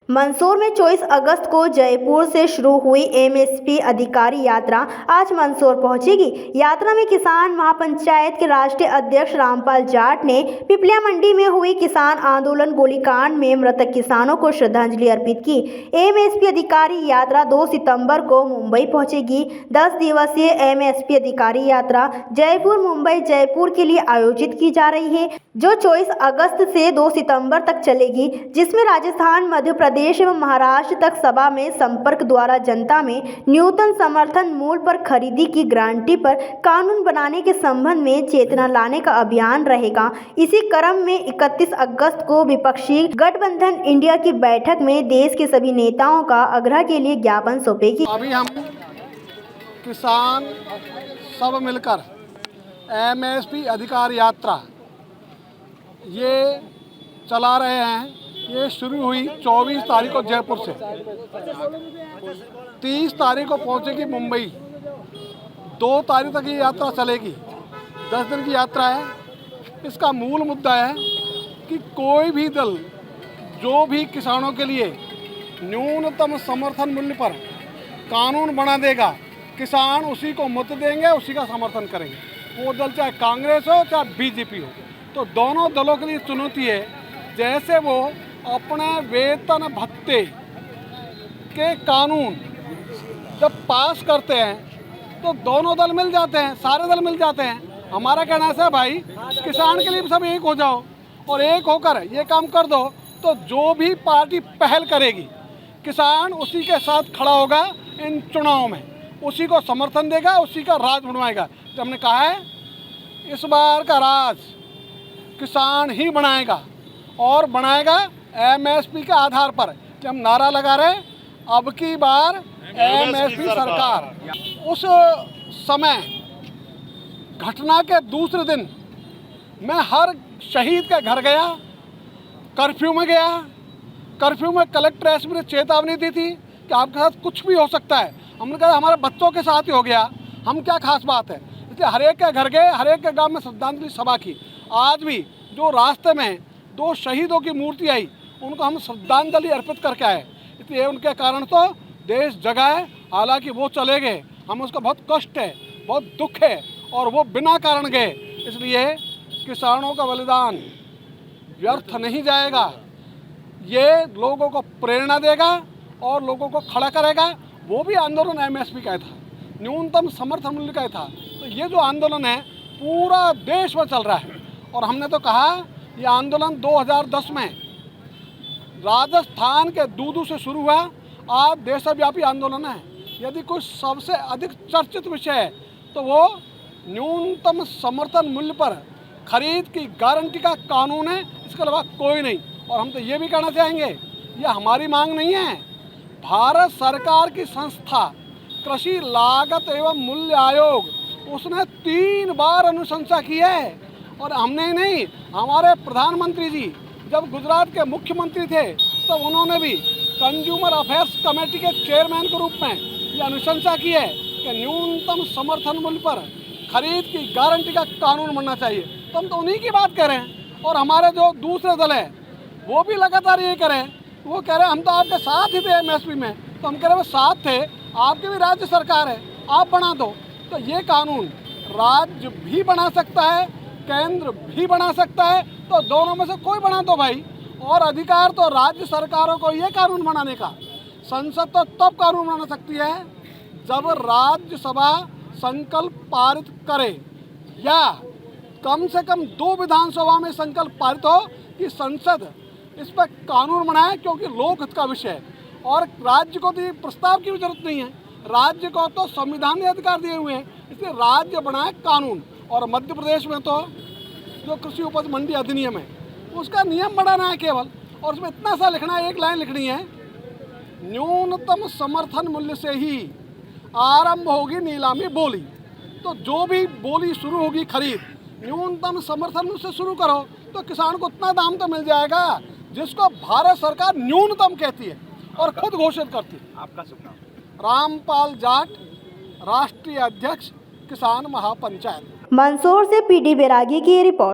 मंदसौर में 24 अगस्त को जयपुर से शुरू हुई एमएसपी अधिकारी यात्रा आज मंदसौर पहुंचेगी। यात्रा में किसान महापंचायत के राष्ट्रीय अध्यक्ष रामपाल जाट ने पिपलिया मंडी में हुई किसान आंदोलन गोलीकांड में मृतक किसानों को श्रद्धांजलि अर्पित की। एमएसपी अधिकारी यात्रा 2 सितंबर को मुंबई पहुंचेगी। 10 दिवसीय एमएसपी अधिकारी यात्रा जयपुर मुंबई जयपुर के लिए आयोजित की जा रही है, जो 24 अगस्त से 2 सितंबर तक चलेगी, जिसमें राजस्थान, मध्य प्रदेश एवं महाराष्ट्र तक सभा में संपर्क द्वारा जनता में न्यूनतम समर्थन मूल्य पर खरीदी की गारंटी पर कानून बनाने के संबंध में चेतना लाने का अभियान रहेगा। इसी क्रम में 31 अगस्त को विपक्षी गठबंधन इंडिया की बैठक में देश के सभी नेताओं का आग्रह के लिए ज्ञापन सौंपेगी। अभी हम किसान सब मिलकर एमएसपी अधिकार यात्रा ये चला रहे हैं। ये शुरू हुई 24 तारीख को जयपुर से, 30 तारीख को पहुंचेगी मुंबई, 2 तारीख तक ये यात्रा चलेगी। 10 दिन की यात्रा है। इसका मूल मुद्दा है कि कोई भी दल जो भी किसानों के लिए न्यूनतम समर्थन मूल्य पर कानून बना देगा, किसान उसी को मत देंगे, उसी का समर्थन करेंगे। वो दल चाहे कांग्रेस हो चाहे बीजेपी हो। तो दोनों दलों के लिए चुनौती है, जैसे वो अपने वेतन भत्ते के कानून जब पास करते हैं तो दोनों दल मिल जाते हैं, सारे दल मिल जाते हैं। हमारा कहना है भाई, किसान के लिए सब एक हो जाओ और एक होकर ये काम कर दो, तो जो भी पार्टी पहल करेगी किसान उसी के साथ खड़ा होगा। इन चुनाव में उसी को समर्थन देगा, उसी का राज बनवाएगा। तो हमने कहा है इस बार का राज किसान ही बनाएगा और बनाएगा एमएसपी के आधार पर। कि हम नारा लगा रहे हैं, अब की बार एमएसपी सरकार। उस समय घटना के दूसरे दिन मैं हर शहीद के घर गया, कर्फ्यू में गया। कर्फ्यू में कलेक्टर एसपी ने चेतावनी दी थी कि आपके साथ कुछ भी हो सकता है। हमने कहा हमारे बच्चों के साथ ही हो गया, हम क्या खास बात है। इसलिए हर एक के घर गए, हर एक के गांव में श्रद्धांजलि सभा की। आज भी जो रास्ते में 2 शहीदों की मूर्ति आई, उनको हम श्रद्धांजलि अर्पित करके आए। इसलिए उनके कारण तो देश जगा है। हालांकि वो चले गए, हमें उसका बहुत कष्ट है, बहुत दुख है, और वो बिना कारण गए। इसलिए किसानों का बलिदान व्यर्थ नहीं जाएगा। ये लोगों को प्रेरणा देगा और लोगों को खड़ा करेगा। वो भी आंदोलन एमएसपी का था, न्यूनतम समर्थन मूल्य का था। तो ये जो आंदोलन है पूरा देश में चल रहा है। और हमने तो कहा ये आंदोलन 2010 में राजस्थान के दूदू से शुरू हुआ, आज देशव्यापी आंदोलन है। यदि कोई सबसे अधिक चर्चित विषय है तो वो न्यूनतम समर्थन मूल्य पर खरीद की गारंटी का कानून है, इसके अलावा कोई नहीं। और हम तो ये भी कहना चाहेंगे, ये हमारी मांग नहीं है। भारत सरकार की संस्था कृषि लागत एवं मूल्य आयोग, उसने 3 बार अनुशंसा की है। और हमने ही नहीं, हमारे प्रधानमंत्री जी जब गुजरात के मुख्यमंत्री थे तो उन्होंने भी कंज्यूमर अफेयर्स कमेटी के चेयरमैन के रूप में ये अनुशंसा की है कि न्यूनतम समर्थन मूल्य पर खरीद की गारंटी का कानून बनना चाहिए। तो हम तो उन्हीं की बात कर रहे हैं। और हमारे जो दूसरे दल हैं वो भी लगातार ये करें। वो कह रहे हैं हम तो आपके साथ ही थे एमएसपी में। तो हम कह रहे हैं वो साथ थे, आपकी भी राज्य सरकार है, आप बना दो। तो ये कानून राज्य भी बना सकता है, केंद्र भी बना सकता है। तो दोनों में से कोई बना दो भाई। और अधिकार तो राज्य सरकारों को ये कानून बनाने का। संसद तो तब कानून बना सकती है जब राज्यसभा संकल्प पारित करे, या कम से कम 2 विधानसभा में संकल्प पारित हो कि संसद इस पर कानून बनाए, क्योंकि लोकहित का विषय है। और राज्य को तो ये प्रस्ताव की भी जरूरत नहीं है, राज्य को तो संविधान ने अधिकार दिए हुए हैं। इसलिए राज्य बनाए कानून। और मध्य प्रदेश में तो जो कृषि उपज मंडी अधिनियम है उसका नियम बढ़ाना है केवल। और उसमें इतना सा लिखना है, एक लाइन लिखनी है, न्यूनतम समर्थन मूल्य से ही आरंभ होगी नीलामी बोली। तो जो भी बोली शुरू होगी खरीद, न्यूनतम समर्थन मूल्य से शुरू करो, तो किसान को उतना दाम तो मिल जाएगा जिसको भारत सरकार न्यूनतम कहती है और खुद घोषित करती है। आपका शुभ नाम? रामपाल जाट, राष्ट्रीय अध्यक्ष किसान महापंचायत। मंदसौर से पीडी बैरागी की रिपोर्ट।